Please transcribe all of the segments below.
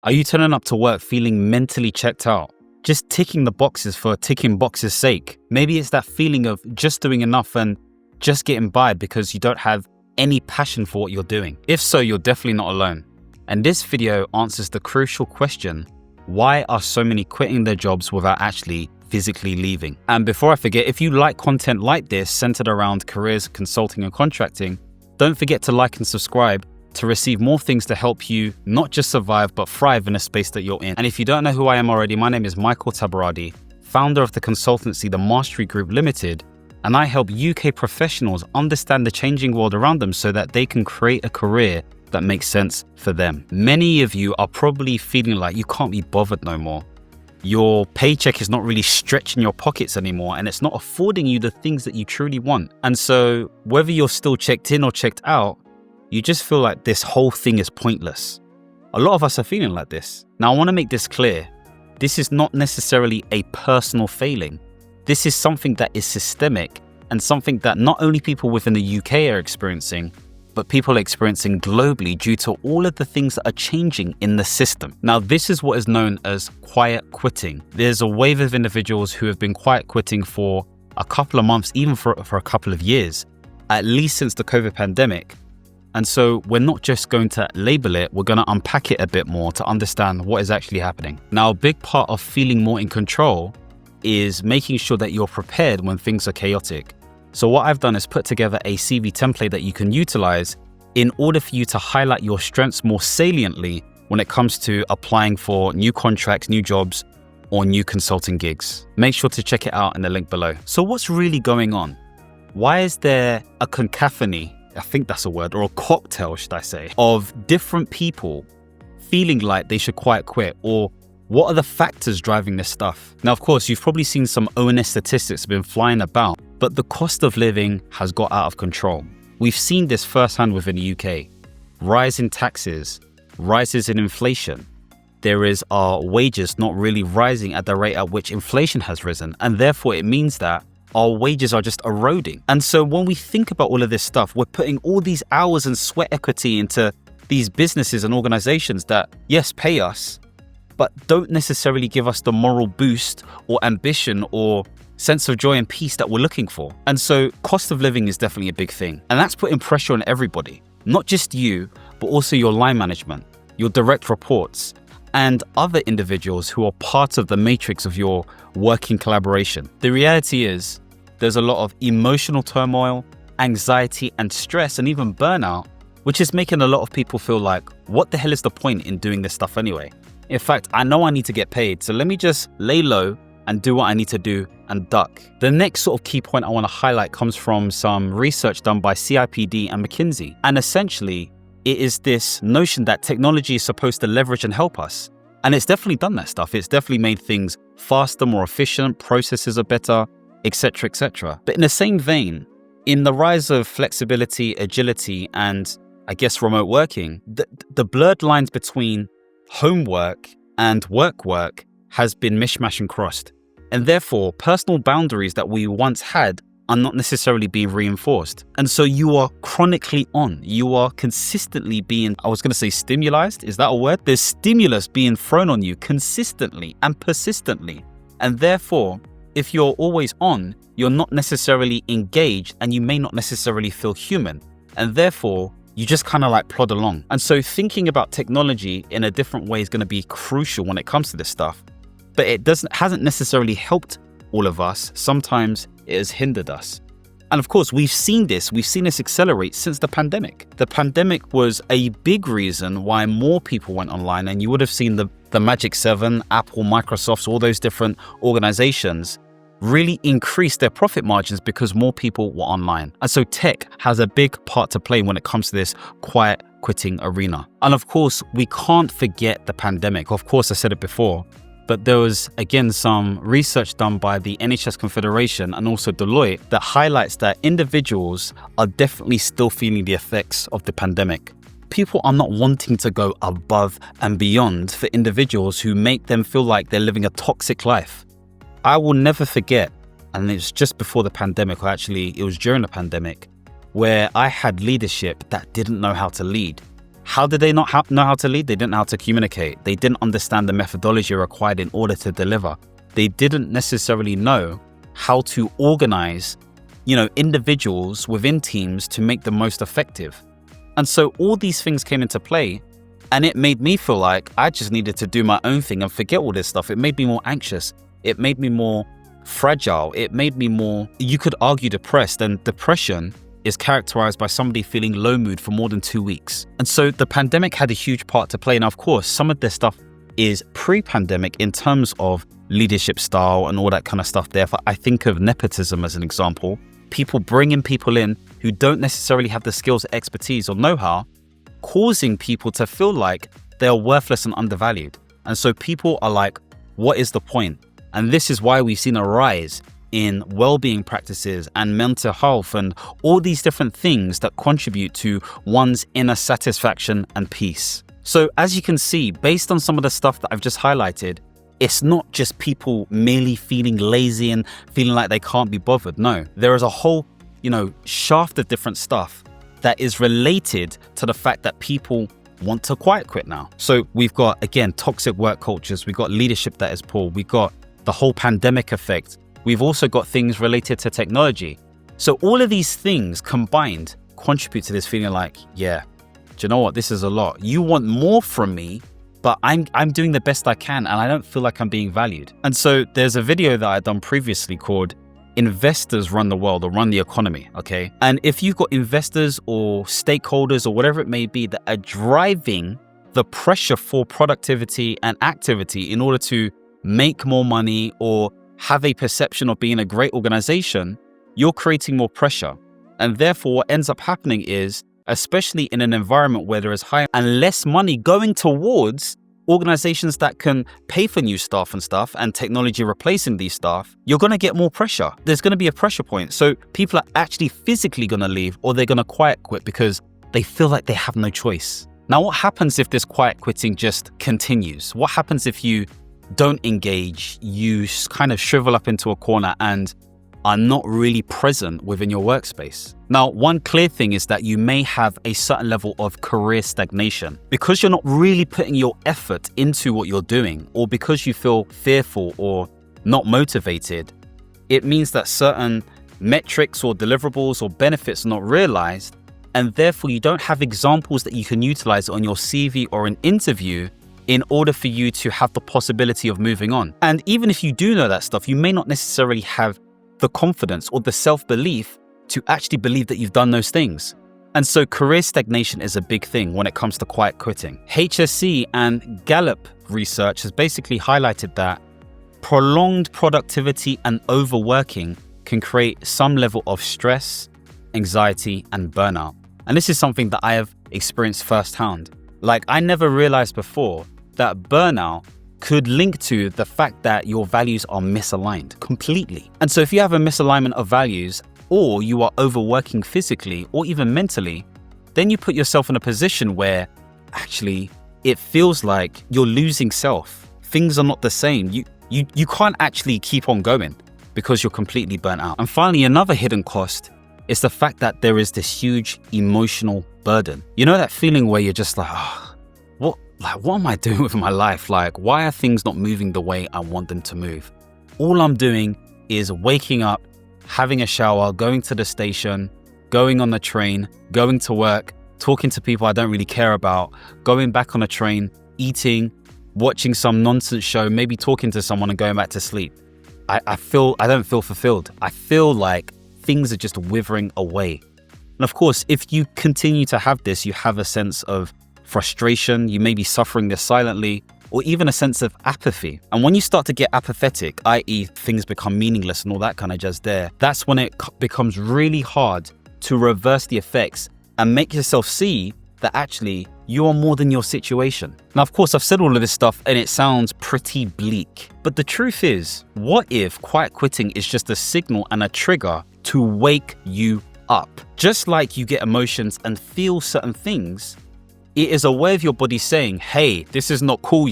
Are you turning up to work feeling mentally checked out? Just ticking the boxes for ticking boxes' sake? Maybe it's that feeling of just doing enough and just getting by because you don't have any passion for what you're doing. If so, you're definitely not alone. And this video answers the crucial question, why are so many quitting their jobs without actually physically leaving? And before I forget, if you like content like this centered around careers, consulting and contracting, don't forget to like and subscribe to receive more things to help you not just survive, but thrive in a space that you're in. And if you don't know who I am already, my name is Michael Tabirade, founder of the consultancy, The Mastery Group Limited, and I help UK professionals understand the changing world around them so that they can create a career that makes sense for them. Many of you are probably feeling like you can't be bothered no more. Your paycheck is not really stretching your pockets anymore, and it's not affording you the things that you truly want. And so whether you're still checked in or checked out, you just feel like this whole thing is pointless. A lot of us are feeling like this. Now, I want to make this clear. This is not necessarily a personal failing. This is something that is systemic and something that not only people within the UK are experiencing, but people are experiencing globally due to all of the things that are changing in the system. Now, this is what is known as quiet quitting. There's a wave of individuals who have been quiet quitting for a couple of months, even for a couple of years, at least since the COVID pandemic. And so we're not just going to label it, we're going to unpack it a bit more to understand what is actually happening. Now, a big part of feeling more in control is making sure that you're prepared when things are chaotic. So what I've done is put together a CV template that you can utilize in order for you to highlight your strengths more saliently when it comes to applying for new contracts, new jobs, or new consulting gigs. Make sure to check it out in the link below. So what's really going on? Why is there a cacophony, I think that's a word, or a cocktail, should I say, of different people feeling like they should quiet quit? Or what are the factors driving this stuff? Now, of course, you've probably seen some ONS statistics have been flying about, but the cost of living has got out of control. We've seen this firsthand within the UK. Rise in taxes, rises in inflation. There is our wages not really rising at the rate at which inflation has risen. And therefore, it means that our wages are just eroding. And so when we think about all of this stuff, we're putting all these hours and sweat equity into these businesses and organizations that, yes, pay us, but don't necessarily give us the moral boost or ambition or sense of joy and peace that we're looking for. And so cost of living is definitely a big thing. And that's putting pressure on everybody, not just you, but also your line management, your direct reports, and other individuals who are part of the matrix of your working collaboration. The reality is there's a lot of emotional turmoil, anxiety and stress, and even burnout, which is making a lot of people feel like, what the hell is the point in doing this stuff anyway? In fact, I know I need to get paid, so let me just lay low and do what I need to do and duck. The next sort of key point I want to highlight comes from some research done by CIPD and McKinsey. And essentially, it is this notion that technology is supposed to leverage and help us. And it's definitely done that stuff. It's definitely made things faster, more efficient, processes are better, etc., etc. But in the same vein, in the rise of flexibility, agility, and I guess remote working, the blurred lines between homework and work has been mishmashed and crossed. And therefore, personal boundaries that we once had are not necessarily being reinforced. And so you are chronically on. You are consistently being, I was going to say stimulized. Is that a word? There's stimulus being thrown on you consistently and persistently. And therefore, if you're always on, you're not necessarily engaged and you may not necessarily feel human. And therefore, you just kind of like plod along. And so thinking about technology in a different way is going to be crucial when it comes to this stuff. But it hasn't necessarily helped all of us. Sometimes it has hindered us. And of course, we've seen this accelerate since the pandemic. The pandemic was a big reason why more people went online, and you would have seen the Magic 7, Apple, Microsoft, all those different organizations really increased their profit margins because more people were online. And so tech has a big part to play when it comes to this quiet quitting arena. And of course, we can't forget the pandemic. Of course, I said it before, but there was, again, some research done by the NHS Confederation and also Deloitte that highlights that individuals are definitely still feeling the effects of the pandemic. People are not wanting to go above and beyond for individuals who make them feel like they're living a toxic life. I will never forget, and it's just before the pandemic, or actually it was during the pandemic, where I had leadership that didn't know how to lead, How did they not know how to lead? They didn't know how to communicate. They didn't understand the methodology required in order to deliver. They didn't necessarily know how to organize, individuals within teams to make them most effective. And so all these things came into play, and it made me feel like I just needed to do my own thing and forget all this stuff. It made me more anxious. It made me more fragile. It made me more, you could argue, depressed. And depression is characterized by somebody feeling low mood for more than 2 weeks. And so the pandemic had a huge part to play. Now, of course, some of this stuff is pre-pandemic in terms of leadership style and all that kind of stuff. Therefore, I think of nepotism as an example. People bringing people in who don't necessarily have the skills, expertise, or know-how, causing people to feel like they're worthless and undervalued. And so people are like, what is the point? And this is why we've seen a rise in well-being practices and mental health and all these different things that contribute to one's inner satisfaction and peace. So as you can see, based on some of the stuff that I've just highlighted, it's not just people merely feeling lazy and feeling like they can't be bothered. No, there is a whole, shaft of different stuff that is related to the fact that people want to quiet quit now. So we've got, again, toxic work cultures. We've got leadership that is poor. We've got the whole pandemic effect. We've also got things related to technology. So all of these things combined contribute to this feeling like, yeah, do you know what? This is a lot. You want more from me, but I'm doing the best I can and I don't feel like I'm being valued. And so there's a video that I've done previously called Investors Run the World or Run the Economy, okay? And if you've got investors or stakeholders or whatever it may be that are driving the pressure for productivity and activity in order to make more money or have a perception of being a great organization, you're creating more pressure. And therefore what ends up happening is, especially in an environment where there is higher and less money going towards organizations that can pay for new staff and stuff and technology replacing these staff, you're going to get more pressure. There's going to be a pressure point. So people are actually physically going to leave or they're going to quiet quit because they feel like they have no choice. Now, what happens if this quiet quitting just continues? What happens if you don't engage, you kind of shrivel up into a corner and are not really present within your workspace? Now, one clear thing is that you may have a certain level of career stagnation because you're not really putting your effort into what you're doing, or because you feel fearful or not motivated. It means that certain metrics or deliverables or benefits are not realized, and therefore you don't have examples that you can utilize on your CV or an interview in order for you to have the possibility of moving on. And even if you do know that stuff, you may not necessarily have the confidence or the self-belief to actually believe that you've done those things. And so career stagnation is a big thing when it comes to quiet quitting. HSC and Gallup research has basically highlighted that prolonged productivity and overworking can create some level of stress, anxiety, and burnout. And this is something that I have experienced firsthand. Like, I never realized before that burnout could link to the fact that your values are misaligned completely. And so if you have a misalignment of values, or you are overworking physically or even mentally, then you put yourself in a position where actually it feels like you're losing self. Things are not the same. You can't actually keep on going because you're completely burnt out. And finally, another hidden cost is the fact that there is this huge emotional burden. You know that feeling where you're just like, what am I doing with my life? Like, why are things not moving the way I want them to move? All I'm doing is waking up, having a shower, going to the station, going on the train, going to work, talking to people I don't really care about, going back on a train, eating, watching some nonsense show, maybe talking to someone and going back to sleep. I don't feel fulfilled. I feel like things are just withering away. And of course, if you continue to have this, you have a sense of frustration, you may be suffering this silently, or even a sense of apathy. And when you start to get apathetic, i.e. things become meaningless and all that kind of jazz there, that's when it becomes really hard to reverse the effects and make yourself see that actually you are more than your situation. Now, of course, I've said all of this stuff and it sounds pretty bleak, but the truth is, what if quiet quitting is just a signal and a trigger to wake you up? Just like you get emotions and feel certain things, it is a way of your body saying, hey, this is not cool,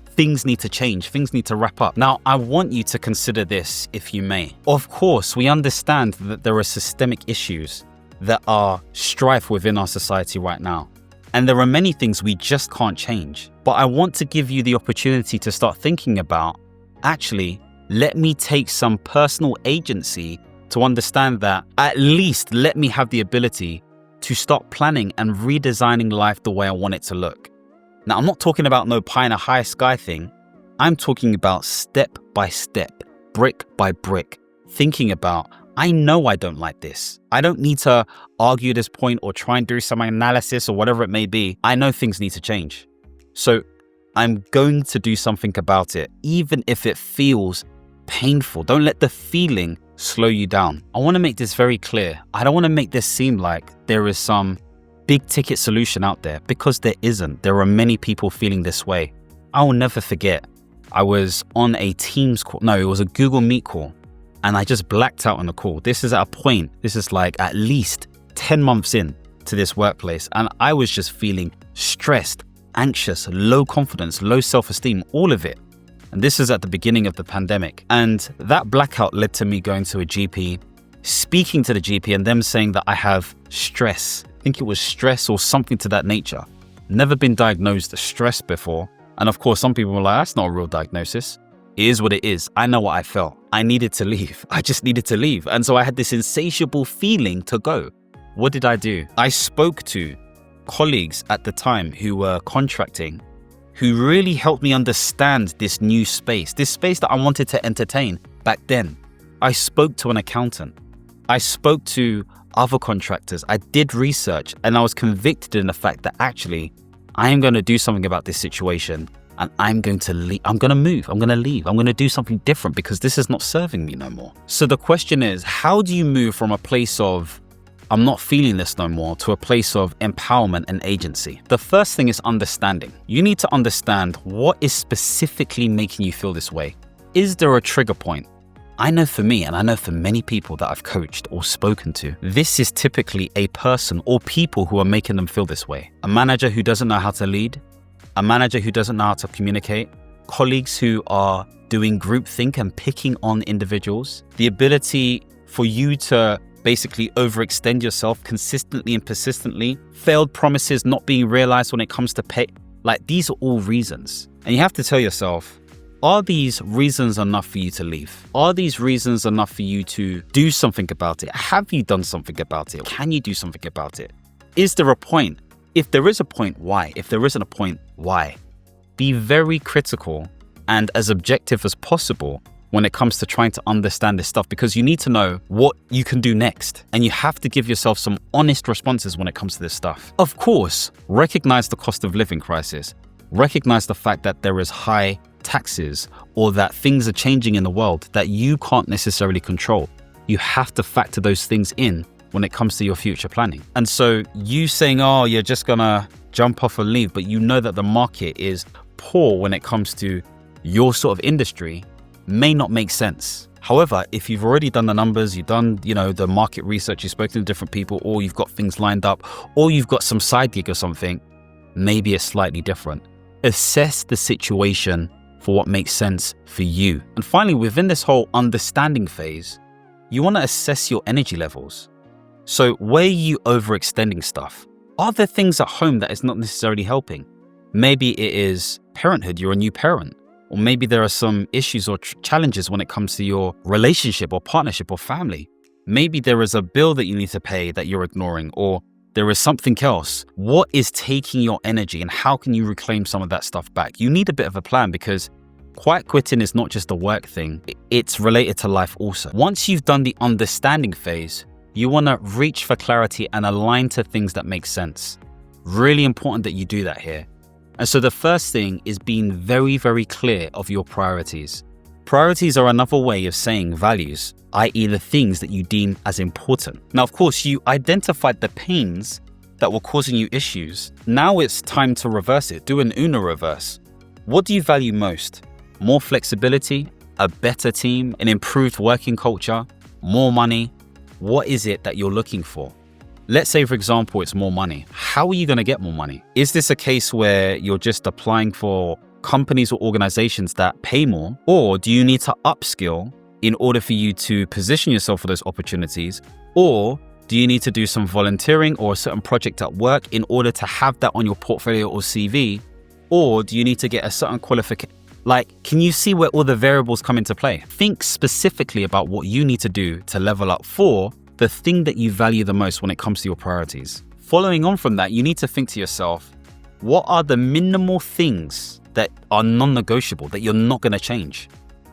things need to change, things need to wrap up. Now, I want you to consider this, if you may. Of course, we understand that there are systemic issues that are strife within our society right now. And there are many things we just can't change. But I want to give you the opportunity to start thinking about, actually, let me take some personal agency to understand that at least let me have the ability to start planning and redesigning life the way I want it to look. Now, I'm not talking about no pie in a high sky thing. I'm talking about step by step, brick by brick, thinking about, I know I don't like this. I don't need to argue this point or try and do some analysis or whatever it may be. I know things need to change. So I'm going to do something about it, even if it feels painful. Don't let the feeling slow you down. I want to make this very clear. I don't want to make this seem like there is some big ticket solution out there, because there isn't. There are many people feeling this way. I will never forget. I was on a Teams call. No, it was a Google Meet call. And I just blacked out on the call. This is at a point, this is like at least 10 months in to this workplace. And I was just feeling stressed, anxious, low confidence, low self-esteem, all of it. And this is at the beginning of the pandemic. And that blackout led to me going to a GP, speaking to the GP and them saying that I have stress. I think it was stress or something to that nature. Never been diagnosed as stress before. And of course, some people were like, that's not a real diagnosis. It is what it is. I know what I felt. I needed to leave. I just needed to leave. And so I had this insatiable feeling to go. What did I do? I spoke to colleagues at the time who were contracting, who really helped me understand this new space, this space that I wanted to entertain back then. I spoke to an accountant. I spoke to other contractors. I did research, and I was convicted in the fact that actually I am going to do something about this situation. And I'm going to leave. I'm going to move. I'm going to leave. I'm going to do something different because this is not serving me no more. So the question is, how do you move from a place of I'm not feeling this no more to a place of empowerment and agency? The first thing is understanding. You need to understand what is specifically making you feel this way. Is there a trigger point? I know for me, and I know for many people that I've coached or spoken to, this is typically a person or people who are making them feel this way. A manager who doesn't know how to lead, a manager who doesn't know how to communicate, colleagues who are doing groupthink and picking on individuals, the ability for you to basically overextend yourself consistently and persistently, failed promises not being realized when it comes to pay. Like, these are all reasons. And you have to tell yourself, are these reasons enough for you to leave? Are these reasons enough for you to do something about it? Have you done something about it? Can you do something about it? Is there a point? If there is a point, why? If there isn't a point, why? Be very critical and as objective as possible when it comes to trying to understand this stuff, because you need to know what you can do next. And you have to give yourself some honest responses when it comes to this stuff. Of course, recognize the cost of living crisis. Recognize the fact that there is high taxes or that things are changing in the world that you can't necessarily control. You have to factor those things in when it comes to your future planning. And so you saying, oh, you're just gonna jump off and leave, but you know that the market is poor when it comes to your sort of industry, may not make sense. However, if you've already done the numbers, you've done, the market research, you've spoken to different people, or you've got things lined up, or you've got some side gig or something, maybe it's slightly different. Assess the situation for what makes sense for you. And finally, within this whole understanding phase, you want to assess your energy levels. So where are you overextending stuff? Are there things at home that is not necessarily helping? Maybe it is parenthood, you're a new parent. Or maybe there are some issues or challenges when it comes to your relationship or partnership or family. Maybe there is a bill that you need to pay that you're ignoring, or there is something else. What is taking your energy and how can you reclaim some of that stuff back? You need a bit of a plan, because quiet quitting is not just a work thing. It's related to life also. Once you've done the understanding phase, you want to reach for clarity and align to things that make sense. Really important that you do that here. And so the first thing is being very, very clear of your priorities. Priorities are another way of saying values, i.e. the things that you deem as important. Now, of course, you identified the pains that were causing you issues. Now it's time to reverse it. Do an Uno reverse. What do you value most? More flexibility, a better team, an improved working culture, more money? What is it that you're looking for? Let's say, for example, it's more money. How are you going to get more money? Is this a case where you're just applying for companies or organizations that pay more? Or do you need to upskill in order for you to position yourself for those opportunities? Or do Do you need to do some volunteering or a certain project at work in order to have that on your portfolio or CV? Or do you need to get a certain qualification? Like, can you see where all the variables come into play? Think specifically about what you need to do to level up for the thing that you value the most when it comes to your priorities. Following on from that, you need to think to yourself, what are the minimal things that are non-negotiable, that you're not going to change?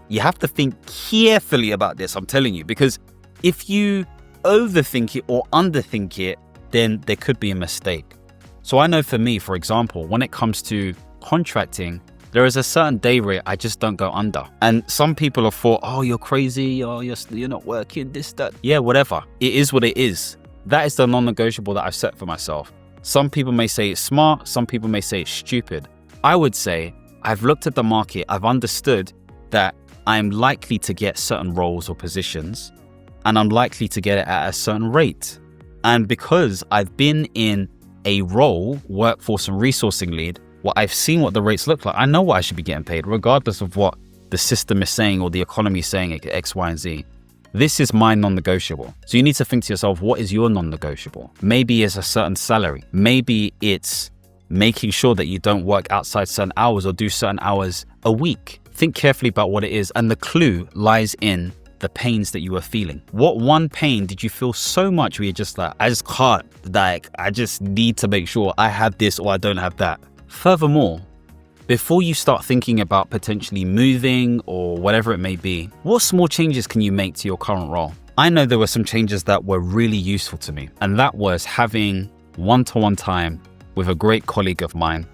You have to think carefully about this, I'm telling you, because if you overthink it or underthink it, then there could be a mistake. So I know for me, for example, when it comes to contracting, there is a certain day rate I just don't go under. And some people have thought, oh, you're crazy, oh, you're not working, this, that. Yeah, whatever. It is what it is. That is the non-negotiable that I've set for myself. Some people may say it's smart, some people may say it's stupid. I would say I've looked at the market, I've understood that I'm likely to get certain roles or positions, and I'm likely to get it at a certain rate. And because I've been in a role, workforce and resourcing lead, I've seen what the rates look like. I know what I should be getting paid, regardless of what the system is saying or the economy is saying, X, Y, and Z. This is my non-negotiable. So you need to think to yourself, what is your non-negotiable? Maybe it's a certain salary. Maybe it's making sure that you don't work outside certain hours or do certain hours a week. Think carefully about what it is. And the clue lies in the pains that you are feeling. What one pain did you feel so much where you're just like, I just can't, like, I just need to make sure I have this or I don't have that. Furthermore, before you start thinking about potentially moving or whatever it may be, what small changes can you make to your current role? I know there were some changes that were really useful to me, and that was having one-to-one time with a great colleague of mine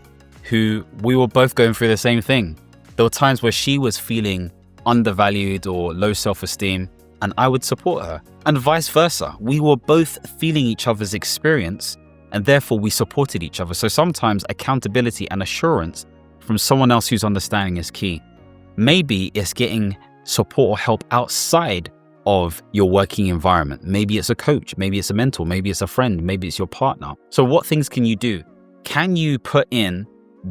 who we were both going through the same thing. There were times where she was feeling undervalued or low self-esteem, and I would support her, and vice versa. We were both feeling each other's experience, and therefore we supported each other. So sometimes accountability and assurance from someone else who's understanding is key. Maybe it's getting support or help outside of your working environment. Maybe it's a coach, maybe it's a mentor, maybe it's a friend, maybe it's your partner. So what things can you do? Can you put in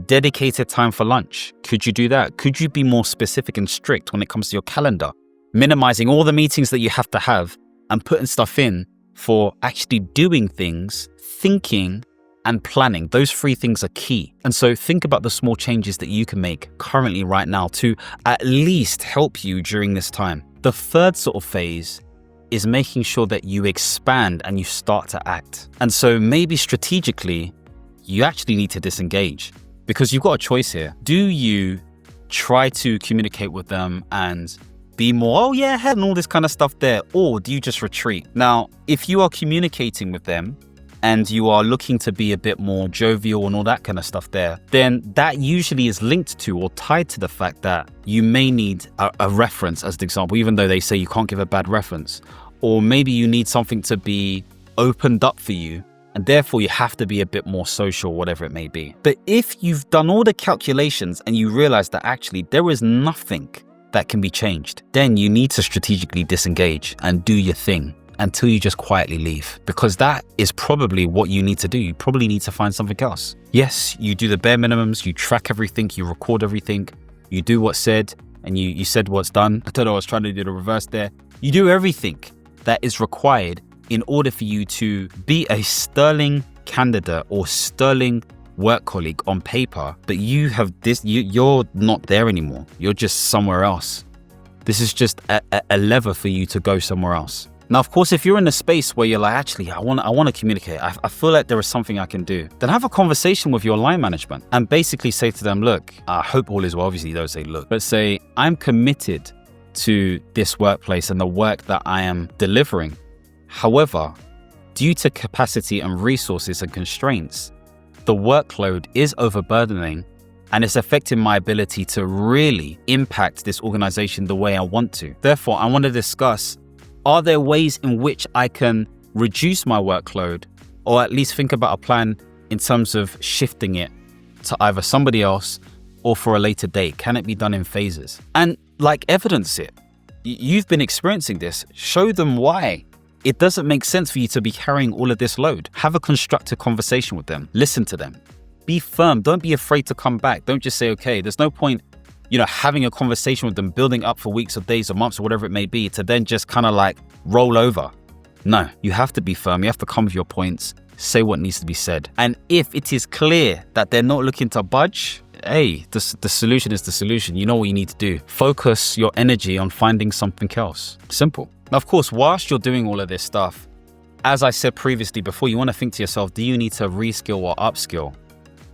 dedicated time for lunch? Could you do that? Could you be more specific and strict when it comes to your calendar? Minimizing all the meetings that you have to have and putting stuff in for actually doing things, thinking, and planning. Those three things are key. And so think about the small changes that you can make currently right now to at least help you during this time. The third sort of phase is making sure that you expand and you start to act. And so maybe strategically, you actually need to disengage because you've got a choice here. Do you try to communicate with them and be more, oh yeah, and all this kind of stuff there, or do you just retreat? Now, if you are communicating with them and you are looking to be a bit more jovial and all that kind of stuff there, then that usually is linked to or tied to the fact that you may need a reference as the example, even though they say you can't give a bad reference, or maybe you need something to be opened up for you, and therefore you have to be a bit more social, whatever it may be. But if you've done all the calculations and you realize that actually there is nothing that can be changed, then you need to strategically disengage and do your thing until you just quietly leave, because that is probably what you need to do. You probably need to find something else. Yes, you do the bare minimums, you track everything, you record everything, you do what's said, and you said what's done. I don't know, I was trying to do the reverse there. You do everything that is required in order for you to be a sterling candidate or sterling work colleague on paper, but you have this, you're not there anymore. You're just somewhere else. This is just a lever for you to go somewhere else. Now, of course, if you're in a space where you're like, actually, I want to communicate, I feel like there is something I can do, then have a conversation with your line management and basically say to them, look, I hope all is well. Obviously, you don't say look, but say, I'm committed to this workplace and the work that I am delivering. However, due to capacity and resources and constraints, the workload is overburdening and it's affecting my ability to really impact this organization the way I want to. Therefore, I want to discuss, are there ways in which I can reduce my workload or at least think about a plan in terms of shifting it to either somebody else or for a later date? Can it be done in phases? And like evidence it. You've been experiencing this. Show them why it doesn't make sense for you to be carrying all of this load. Have a constructive conversation with them. Listen to them. Be firm. Don't be afraid to come back. Don't just say, okay, there's no point, having a conversation with them, building up for weeks or days or months or whatever it may be, to then just kind of like roll over. No, you have to be firm. You have to come with your points, say what needs to be said. And if it is clear that they're not looking to budge, hey, the solution is the solution. You know what you need to do. Focus your energy on finding something else. Simple. Now, of course, whilst you're doing all of this stuff, as I said previously before, you want to think to yourself, do you need to reskill or upskill?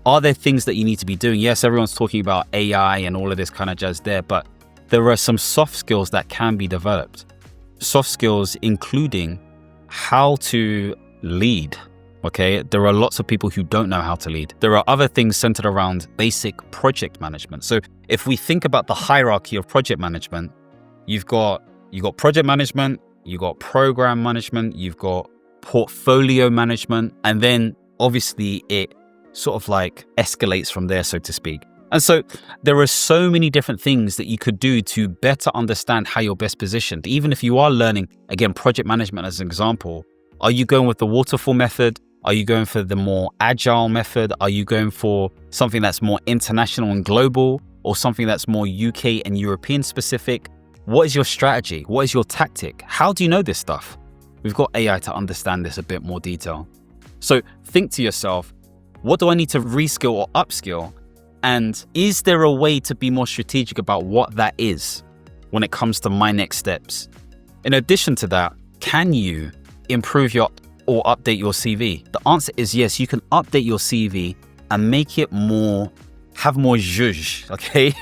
Are there things that you need to be doing? Yes, everyone's talking about AI and all of this kind of jazz there, but there are some soft skills that can be developed. Soft skills including how to lead. Okay, there are lots of people who don't know how to lead. There are other things centered around basic project management. So if we think about the hierarchy of project management, you've got project management, you've got program management, you've got portfolio management, and then obviously it sort of like escalates from there, so to speak. And so there are so many different things that you could do to better understand how you're best positioned. Even if you are learning, again, project management as an example, are you going with the waterfall method? Are you going for the more agile method? Are you going for something that's more international and global, or something that's more UK and European specific? What is your strategy? What is your tactic? How do you know this stuff? We've got AI to understand this a bit more detail. So think to yourself, what do I need to reskill or upskill? And is there a way to be more strategic about what that is when it comes to my next steps? In addition to that, can you improve or update your CV? The answer is yes, you can update your CV and make it have more zhuzh, okay?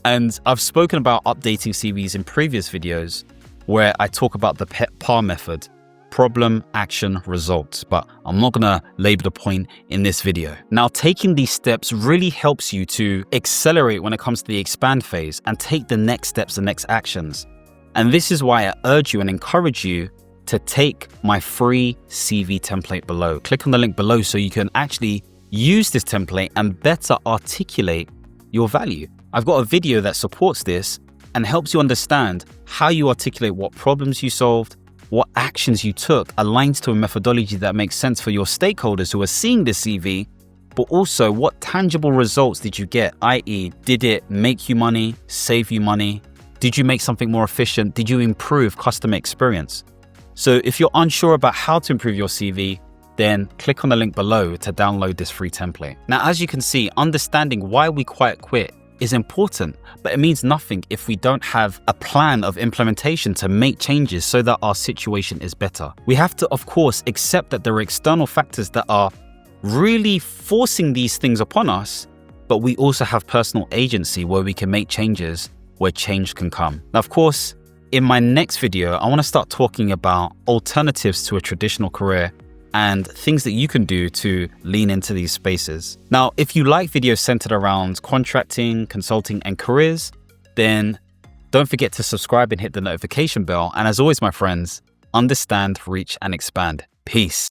And I've spoken about updating CVs in previous videos where I talk about the PAR method, problem, action, results, but I'm not gonna labor the point in this video. Now, taking these steps really helps you to accelerate when it comes to the expand phase and take the next steps, the next actions. And this is why I urge you and encourage you to take my free CV template below. Click on the link below so you can actually use this template and better articulate your value. I've got a video that supports this and helps you understand how you articulate what problems you solved, what actions you took, aligns to a methodology that makes sense for your stakeholders who are seeing this CV, but also what tangible results did you get, i.e., did it make you money, save you money? Did you make something more efficient? Did you improve customer experience? So if you're unsure about how to improve your CV, then click on the link below to download this free template. Now, as you can see, understanding why we quit is important, but it means nothing if we don't have a plan of implementation to make changes so that our situation is better. We have to, of course, accept that there are external factors that are really forcing these things upon us, but we also have personal agency where we can make changes, where change can come. Now, of course, in my next video, I want to start talking about alternatives to a traditional career and things that you can do to lean into these spaces. Now, if you like videos centered around contracting, consulting, and careers, then don't forget to subscribe and hit the notification bell. And as always, my friends, understand, reach, and expand. Peace.